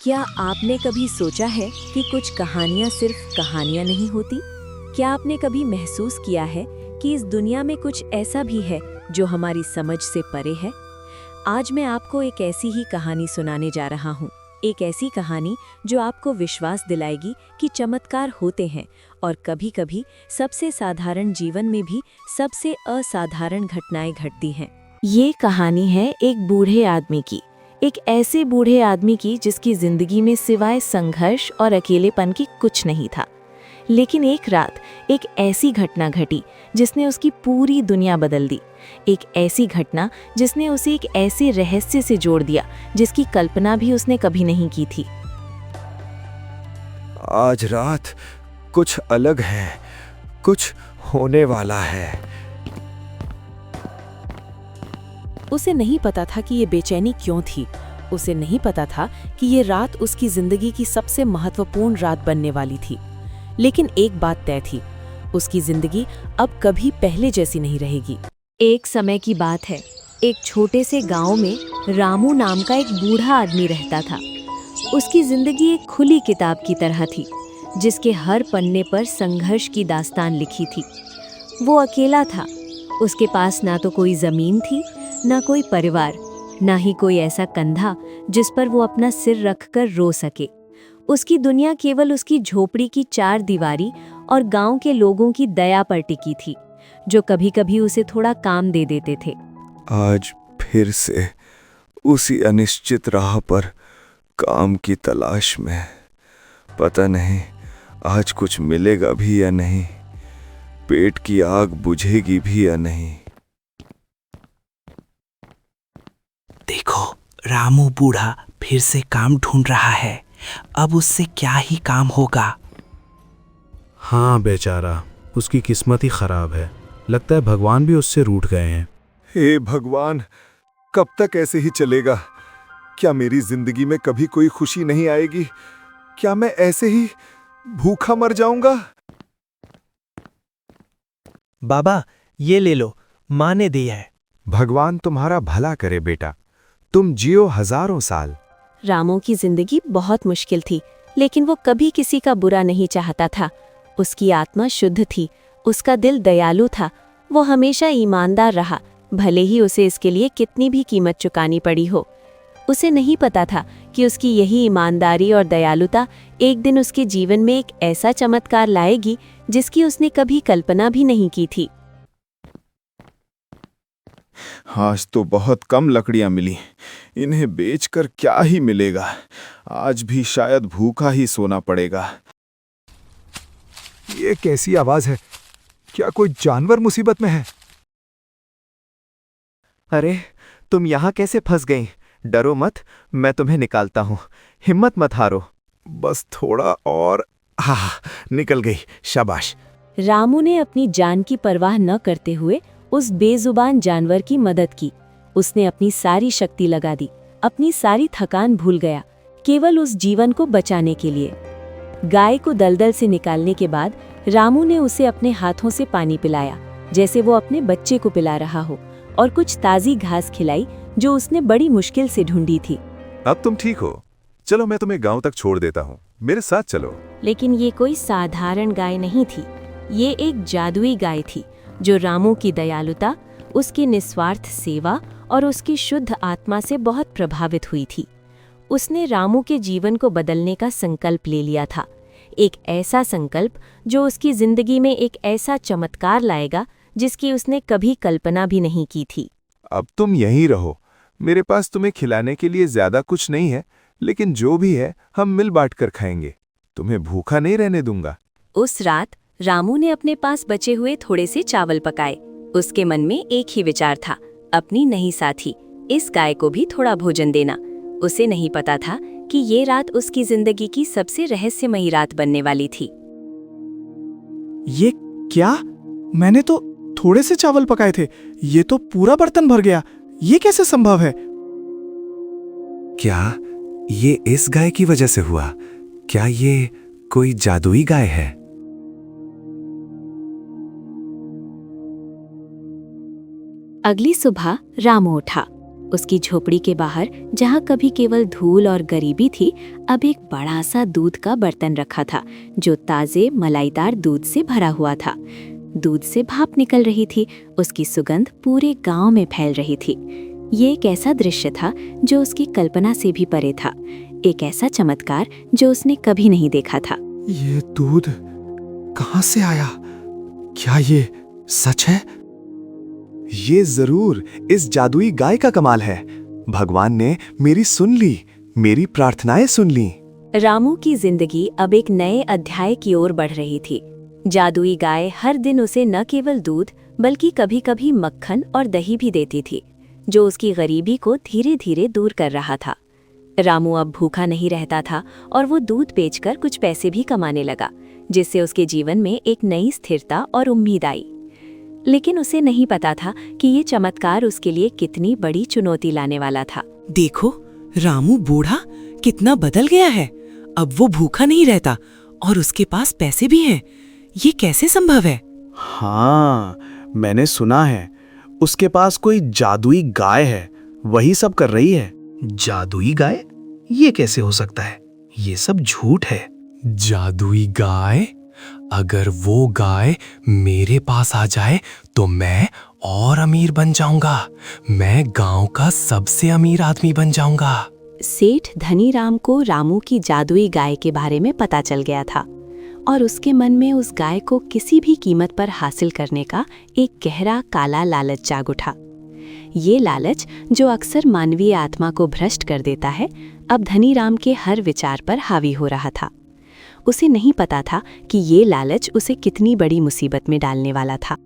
क्या आपने कभी सोचा है कि कुछ कहानियाँ सिर्फ कहानियाँ नहीं होती? क्या आपने कभी महसूस किया है कि इस दुनिया में कुछ ऐसा भी है जो हमारी समझ से परे है? आज मैं आपको एक ऐसी ही कहानी सुनाने जा रहा हूँ। एक ऐसी कहानी जो आपको विश्वास दिलाएगी कि चमत्कार होते हैं और कभी-कभी सबसे साधारण जीवन में भी सबसे असाधारण घटनाएं घटती हैं। ये कहानी है एक बूढ़े आदमी की। एक ऐसे बूढ़े आदमी की जिसकी जिंदगी में सिवाय संघर्ष और अकेलेपन की कुछ नहीं था। लेकिन एक रात एक ऐसी घटना घटी जिसने उसकी पूरी दुनिया बदल दी। एक ऐसी घटना जिसने उसे एक ऐसे रहस्य से जोड़ दिया जिसकी कल्पना भी उसने कभी नहीं की थी। आज रात कुछ अलग है, कुछ होने वाला है। उसे नहीं पता था कि ये बेचैनी क्यों थी। उसे नहीं पता था कि ये रात उसकी जिंदगी की सबसे महत्वपूर्ण रात बनने वाली थी। लेकिन एक बात तय थी, उसकी जिंदगी अब कभी पहले जैसी नहीं रहेगी। एक समय की बात है, एक छोटे से गांव में रामू नाम का एक बूढ़ा आदमी रहता था। उसकी जिंदगी एक खुली किताब की तरह थी, जिसके हर पन्ने पर संघर्ष की दास्तान लिखी थी। वो अकेला था। उसके पास ना तो कोई जमीन थी, ना कोई परिवार, ना ही कोई ऐसा कंधा जिस पर वो अपना सिर रखकर रो सके। उसकी दुनिया केवल उसकी झोपड़ी की चार दीवारी और गांव के लोगों की दया पर टिकी थी, जो कभी-कभी उसे थोड़ा काम दे देते थे। आज फिर से उसी अनिश्चित राह पर काम की तलाश में। पता नहीं आज कुछ मिलेगा भी या नहीं, पेट की आग बुझेगी भी या नहीं। देखो, रामू बूढ़ा फिर से काम ढूंढ रहा है। अब उससे क्या ही काम होगा। हाँ बेचारा, उसकी किस्मत ही खराब है। लगता है भगवान भी उससे रूठ गए हैं। हे भगवान, कब तक ऐसे ही चलेगा? क्या मेरी जिंदगी में कभी कोई खुशी नहीं आएगी? क्या मैं ऐसे ही भूखा मर जाऊंगा? बाबा, ये ले लो, माँ ने दिया है। भगवान तुम्हारा भला करे बेटा, तुम जियो हजारों साल। रामू की जिंदगी बहुत मुश्किल थी, लेकिन वो कभी किसी का बुरा नहीं चाहता था। उसकी आत्मा शुद्ध थी, उसका दिल दयालु था। वो हमेशा ईमानदार रहा, भले ही उसे इसके लिए कितनी भी कीमत चुकानी पड़ी हो। उसे नहीं पता था कि उसकी यही ईमानदारी और दयालुता एक दिन उसके जीवन में एक ऐसा चमत्कार लाएगी जिसकी उसने कभी कल्पना भी नहीं की थी। आज तो बहुत कम लकड़ियां मिली, इन्हें बेचकर क्या ही मिलेगा? आज भी शायद भूखा ही सोना पड़ेगा। ये कैसी आवाज है? क्या कोई जानवर मुसीबत में है? अरे, तुम यहाँ कैसे फंस गई? डरो मत, मैं तुम्हें निकालता हूँ। हिम्मत मत हारो। बस थोड़ा और। हाँ, निकल गई, शाबाश। रामू ने अपनी जान की परवाह न करते हुए उस बेजुबान जानवर की मदद की। उसने अपनी सारी शक्ति लगा दी, अपनी सारी थकान भूल गया, केवल उस जीवन को बचाने के लिए। गाय को दलदल से निकालने के बाद रामू ने उसे अपने हाथों से पानी पिलाया, जैसे वो अपने बच्चे को पिला रहा हो, और कुछ ताज़ी घास खिलाई जो उसने बड़ी मुश्किल से ढूंढी थी। अब तुम ठीक हो? चलो मैं तुम्हें गांव तक छोड़ देता हूँ, मेरे साथ चलो। लेकिन ये कोई साधारण गाय नहीं थी। ये एक जादुई गाय थी जो रामू की दयालुता, उसकी निस्वार्थ सेवा और उसकी शुद्ध आत्मा से बहुत प्रभावित हुई थी। उसने रामू के जीवन को बदलने का संकल्प ले लिया था, एक ऐसा संकल्प जो उसकी जिंदगी में एक ऐसा चमत्कार लाएगा जिसकी उसने कभी कल्पना भी नहीं की थी। अब तुम यहीं रहो, मेरे पास तुम्हें खिलाने के लिए ज्यादा कुछ नहीं है, लेकिन जो भी है हम मिल बांट कर खाएंगे। तुम्हें भूखा नहीं रहने दूंगा। उस रात रामू ने अपने पास बचे हुए थोड़े से चावल पकाए। उसके मन में एक ही विचार था, अपनी नई साथी, इस गाय को भी थोड़ा भोजन देना। उसे नहीं पता था कि ये रात उसकी जिंदगी की सबसे रहस्यमयी रात बनने वाली थी। ये क्या? मैंने तो थोड़े से चावल पकाए थे, ये तो पूरा बर्तन भर गया। ये कैसे संभव है? क्या ये इस गाय की वजह से हुआ? क्या ये कोई जादुई गाय है? अगली सुबह रामू उठा। उसकी झोपड़ी के बाहर, जहाँ कभी केवल धूल और गरीबी थी, अब एक बड़ा सा दूध का बर्तन रखा था जो ताजे मलाईदार दूध से भरा हुआ था। दूध से भाप निकल रही थी, उसकी सुगंध पूरे गांव में फैल रही थी। ये एक ऐसा दृश्य था जो उसकी कल्पना से भी परे था, एक ऐसा चमत्कार जो उसने कभी नहीं देखा था। ये दूध कहाँ से आया? क्या ये सच है? ये जरूर इस जादुई गाय का कमाल है। भगवान ने मेरी सुन ली, मेरी प्रार्थनाएं सुन ली। रामू की जिंदगी अब एक नए अध्याय की ओर बढ़ रही थी। जादुई गाय हर दिन उसे न केवल दूध बल्कि कभी-कभी मक्खन और दही भी देती थी, जो उसकी गरीबी को धीरे धीरे दूर कर रहा था। रामू अब भूखा नहीं रहता था और वो दूध बेचकर कुछ पैसे भी कमाने लगा, जिससे उसके जीवन में एक नई स्थिरता और उम्मीद आई। लेकिन उसे नहीं पता था कि ये चमत्कार उसके लिए कितनी बड़ी चुनौती लाने वाला था। देखो, रामू बूढ़ा कितना बदल गया है। अब वो भूखा नहीं रहता और उसके पास पैसे भी हैं। ये कैसे संभव है? हाँ, मैंने सुना है उसके पास कोई जादुई गाय है, वही सब कर रही है। जादुई गाय? ये कैसे हो सकता है? ये सब झूठ है। जादुई गाय? अगर वो गाय मेरे पास आ जाए तो मैं और अमीर बन जाऊंगा। मैं गांव का सबसे अमीर आदमी बन जाऊंगा। सेठ धनीराम को रामू की जादुई गाय के बारे में पता चल गया था और उसके मन में उस गाय को किसी भी कीमत पर हासिल करने का एक गहरा काला लालच जाग उठा। ये लालच, जो अक्सर मानवीय आत्मा को भ्रष्ट कर देता है, अब धनीराम के हर विचार पर हावी हो रहा था। उसे नहीं पता था कि ये लालच उसे कितनी बड़ी मुसीबत में डालने वाला था।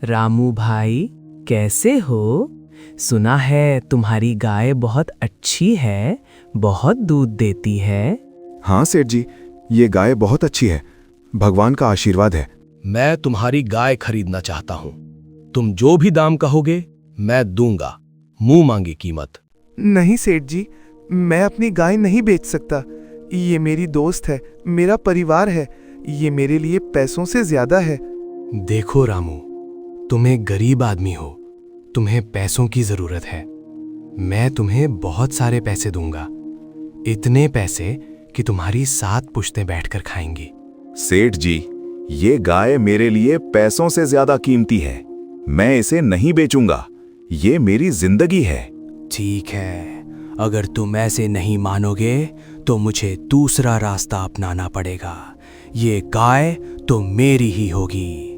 रामू भाई, कैसे हो? सुना है तुम्हारी गाय बहुत अच्छी है, बहुत दूध देती है। हाँ सेठ जी, ये गाय बहुत अच्छी है, भगवान का आशीर्वाद है। मैं तुम्हारी गाय खरीदना चाहता हूँ। तुम जो भी दाम कहोगे मैं दूंगा, मुंह मांगी कीमत। नहीं सेठ जी, मैं अपनी गाय नहीं बेच सकता। ये मेरी दोस्त है, मेरा परिवार है। ये मेरे लिए पैसों से ज्यादा है। देखो रामू, तुम एक गरीब आदमी हो, तुम्हें पैसों की जरूरत है। मैं तुम्हें बहुत सारे पैसे दूंगा, इतने पैसे कि तुम्हारी 7 पुश्तें बैठकर खाएंगी। सेठ जी, ये गाय मेरे लिए पैसों से ज्यादा कीमती है। मैं इसे नहीं बेचूंगा, ये मेरी जिंदगी है। ठीक है, अगर तुम ऐसे नहीं मानोगे तो मुझे दूसरा रास्ता अपनाना पड़ेगा। ये गाय तो मेरी ही होगी।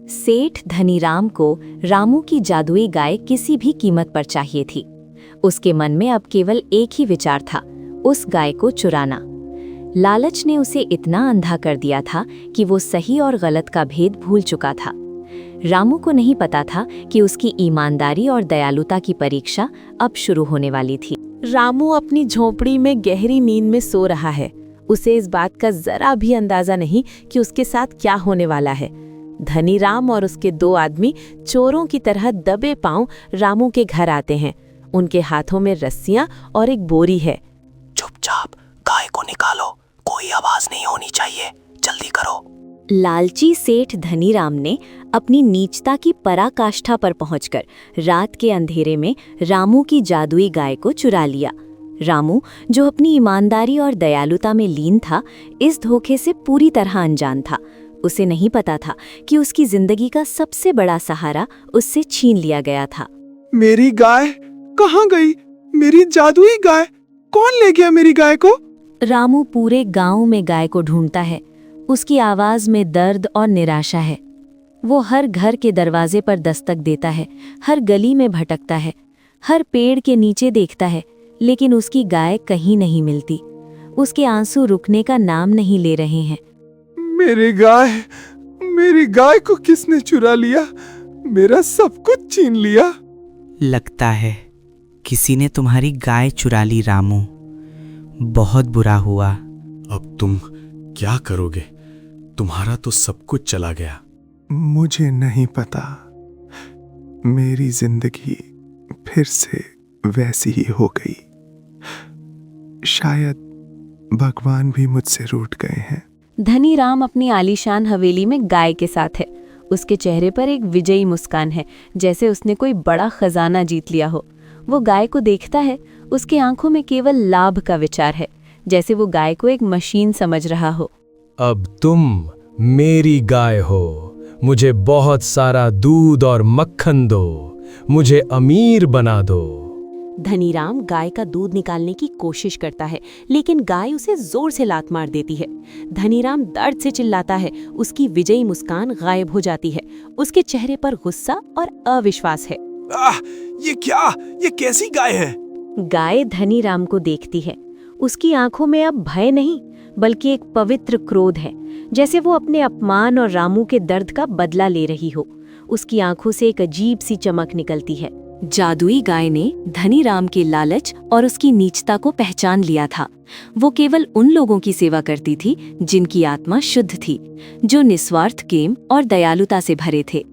सेठ धनीराम को रामू की जादुई गाय किसी भी कीमत पर चाहिए थी। उसके मन में अब केवल एक ही विचार था, उस गाय को चुराना। लालच ने उसे इतना अंधा कर दिया था कि वो सही और गलत का भेद भूल चुका था। रामू को नहीं पता था कि उसकी ईमानदारी और दयालुता की परीक्षा अब शुरू होने वाली थी। रामू अपनी झोपड़ी में गहरी नींद में सो रहा है। उसे इस बात का जरा भी अंदाजा नहीं कि उसके साथ क्या होने वाला है। धनीराम और उसके 2 आदमी चोरों की तरह दबे पांव रामू के घर आते हैं। उनके हाथों में रस्सियां और एक बोरी है। चुपचाप गाय को निकालो, कोई आवाज नहीं होनी चाहिए, जल्दी करो। लालची सेठ धनीराम ने अपनी नीचता की पराकाष्ठा पर पहुंचकर रात के अंधेरे में रामू की जादुई गाय को चुरा लिया। रामू, जो अपनी ईमानदारी और दयालुता में लीन था, इस धोखे से पूरी तरह अनजान था। उसे नहीं पता था कि उसकी जिंदगी का सबसे बड़ा सहारा उससे छीन लिया गया था। मेरी गाय कहाँ गई? मेरी जादुई गाय कौन ले गया मेरी गाय को? रामू पूरे गांव में गाय को ढूंढता है। उसकी आवाज में दर्द और निराशा है। वो हर घर के दरवाजे पर दस्तक देता है, हर गली में भटकता है, हर पेड़ के नीचे देखता है, लेकिन उसकी गाय कहीं नहीं मिलती। उसके आंसू रुकने का नाम नहीं ले रहे हैं। मेरी गाय को किसने चुरा लिया? मेरा सब कुछ छीन लिया। लगता है किसी ने तुम्हारी गाय चुरा ली रामू। बहुत बुरा हुआ। अब तुम क्या करोगे? तुम्हारा तो सब कुछ चला गया। मुझे नहीं पता। मेरी जिंदगी फिर से वैसी ही हो गई। शायद भगवान भी मुझसे रूठ गए हैं। धनीराम अपनी आलीशान हवेली में गाय के साथ है। उसके चेहरे पर एक विजयी मुस्कान है, जैसे उसने कोई बड़ा खजाना जीत लिया हो। वो गाय को देखता है, उसकी आंखों में केवल लाभ का विचार है, जैसे वो गाय को एक मशीन समझ रहा हो। अब तुम मेरी गाय हो, मुझे बहुत सारा दूध और मक्खन दो, मुझे अमीर बना दो। धनीराम गाय का दूध निकालने की कोशिश करता है, लेकिन गाय उसे जोर से लात मार देती है। धनीराम दर्द से चिल्लाता है, उसकी विजयी मुस्कान गायब हो जाती है। उसके चेहरे पर गुस्सा और अविश्वास है। ये क्या? ये कैसी गाय है? गाय धनीराम को देखती है। उसकी आंखों में अब भय नहीं, बल्कि एक पवित्र क्रोध है, जैसे वो अपने अपमान और रामू के दर्द का बदला ले रही हो। उसकी आंखों से एक अजीब सी चमक निकलती है। जादुई गाय ने धनीराम के लालच और उसकी नीचता को पहचान लिया था। वो केवल उन लोगों की सेवा करती थी जिनकी आत्मा शुद्ध थी, जो निस्वार्थ प्रेम और दयालुता से भरे थे।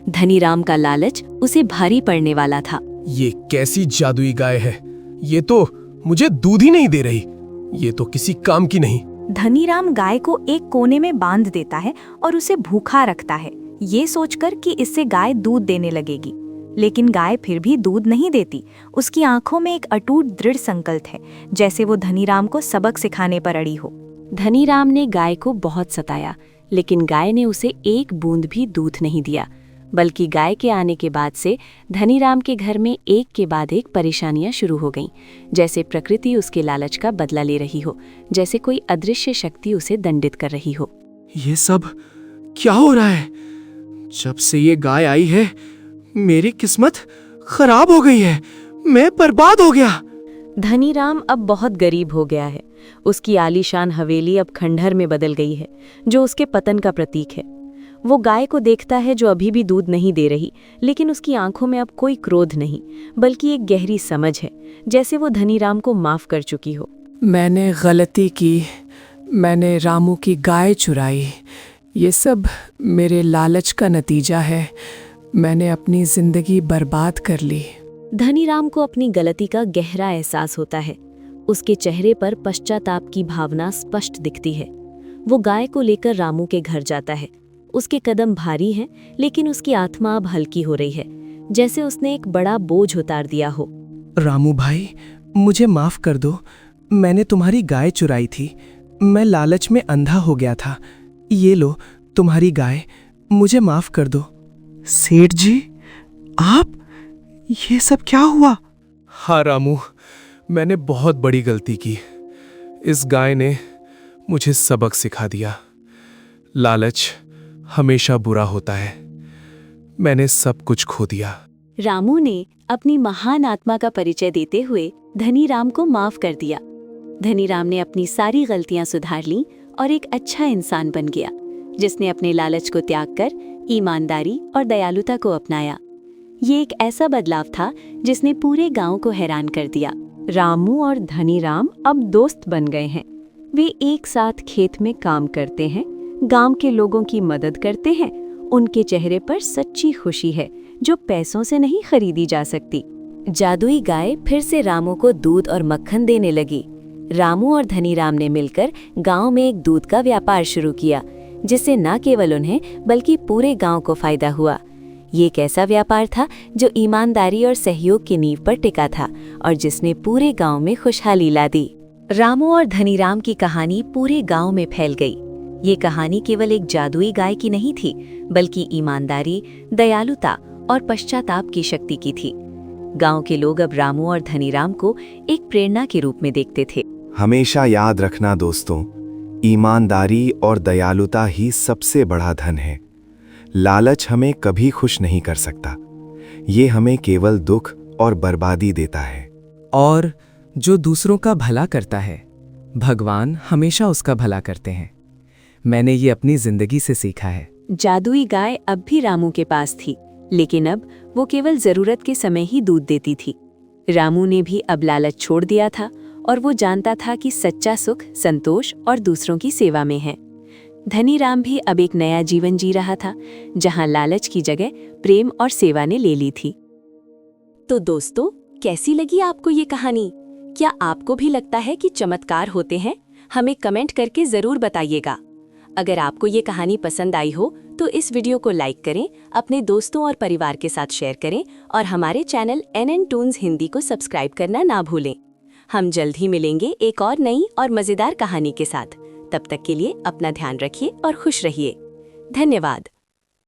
धनीराम का लालच उसे भारी पड़ने वाला था। ये कैसी जादुई गाय है? ये तो मुझे दूध ही नहीं दे रही। ये तो किसी काम की नहीं। धनीराम गाय को एक कोने में बांध देता है और उसे भूखा रखता है, ये सोचकर कि इससे गाय दूध देने लगेगी। लेकिन गाय फिर भी दूध नहीं देती। उसकी आंखों में एक अटूट दृढ़ संकल्प है, जैसे वो धनीराम को सबक सिखाने पर अड़ी हो। धनीराम ने गाय को बहुत सताया, लेकिन गाय ने उसे एक बूंद भी दूध नहीं दिया। बल्कि गाय के आने के बाद से धनीराम के घर में एक के बाद एक परेशानियां शुरू हो गईं, जैसे प्रकृति उसके लालच का बदला ले रही हो, जैसे कोई अदृश्य शक्ति उसे दंडित कर रही हो। ये सब क्या हो रहा है? जब से ये गाय आई है, मेरी किस्मत खराब हो गई है। मैं बर्बाद हो गया। धनीराम अब बहुत गरीब हो गया है। उसकी आलीशान हवेली अब खंडहर में बदल गई है, जो उसके पतन का प्रतीक है। वो गाय को देखता है जो अभी भी दूध नहीं दे रही, लेकिन उसकी आंखों में अब कोई क्रोध नहीं, बल्कि एक गहरी समझ है, जैसे वो धनीराम को माफ कर चुकी हो। मैंने गलती की, मैंने रामू की गाय चुराई। ये सब मेरे लालच का नतीजा है। मैंने अपनी जिंदगी बर्बाद कर ली। धनीराम को अपनी गलती का गहरा एहसास होता है। उसके चेहरे पर पश्चाताप की भावना स्पष्ट दिखती है। वो गाय को लेकर रामू के घर जाता है। उसके कदम भारी हैं, लेकिन उसकी आत्मा अब हल्की हो रही है, जैसे उसने एक बड़ा बोझ उतार दिया हो। रामू भाई, मुझे माफ कर दो। मैंने तुम्हारी गाय चुराई थी। मैं लालच में अंधा हो गया था। ये लो तुम्हारी गाय, मुझे माफ कर दो। सेठ जी, आप? ये सब क्या हुआ? हाँ रामू, मैंने बहुत बड़ी गलती की। इस गाय ने मुझे सबक सिखा दिया। लालच हमेशा बुरा होता है। मैंने सब कुछ खो दिया। रामू ने अपनी महान आत्मा का परिचय देते हुए धनीराम को माफ कर दिया। धनीराम ने अपनी सारी गलतियां सुधार लीं और एक अच्छा इंसान बन गया, जिसने अपने लालच को त्याग कर ईमानदारी और दयालुता को अपनाया। ये एक ऐसा बदलाव था जिसने पूरे गांव को हैरान कर दिया। रामू और धनीराम अब दोस्त बन गए हैं। वे एक साथ खेत में काम करते हैं, गांव के लोगों की मदद करते हैं। उनके चेहरे पर सच्ची खुशी है, जो पैसों से नहीं खरीदी जा सकती। जादुई गाय फिर से रामू को दूध और मक्खन देने लगी। रामू और धनीराम ने मिलकर गांव में एक दूध का व्यापार शुरू किया, जिससे न केवल उन्हें बल्कि पूरे गांव को फायदा हुआ। ये एक ऐसा व्यापार था जो ईमानदारी और सहयोग की नींव पर टिका था और जिसने पूरे गांव में खुशहाली ला दी। रामू और धनीराम की कहानी पूरे गांव में फैल गई। ये कहानी केवल एक जादुई गाय की नहीं थी, बल्कि ईमानदारी, दयालुता और पश्चाताप की शक्ति की थी। गांव के लोग अब रामू और धनीराम को एक प्रेरणा के रूप में देखते थे। हमेशा याद रखना दोस्तों, ईमानदारी और दयालुता ही सबसे बड़ा धन है। लालच हमें कभी खुश नहीं कर सकता। ये हमें केवल दुख और बर्बादी देता है। और जो दूसरों का भला करता है, भगवान हमेशा उसका भला करते हैं। मैंने ये अपनी जिंदगी से सीखा है। जादुई गाय अब भी रामू के पास थी, लेकिन अब वो केवल जरूरत के समय ही दूध देती थी। रामू ने भी अब लालच छोड़ दिया था और वो जानता था कि सच्चा सुख, संतोष और दूसरों की सेवा में है। धनीराम भी अब एक नया जीवन जी रहा था, जहां लालच की जगह प्रेम और सेवा ने ले ली थी। तो दोस्तों, कैसी लगी आपको ये कहानी? क्या आपको भी लगता है कि चमत्कार होते हैं? हमें कमेंट करके जरूर बताइएगा। अगर आपको ये कहानी पसंद आई हो तो इस वीडियो को लाइक करें, अपने दोस्तों और परिवार के साथ शेयर करें और हमारे चैनल NN टून्स हिंदी को सब्सक्राइब करना ना भूलें। हम जल्द ही मिलेंगे एक और नई और मज़ेदार कहानी के साथ। तब तक के लिए अपना ध्यान रखिए और खुश रहिए। धन्यवाद।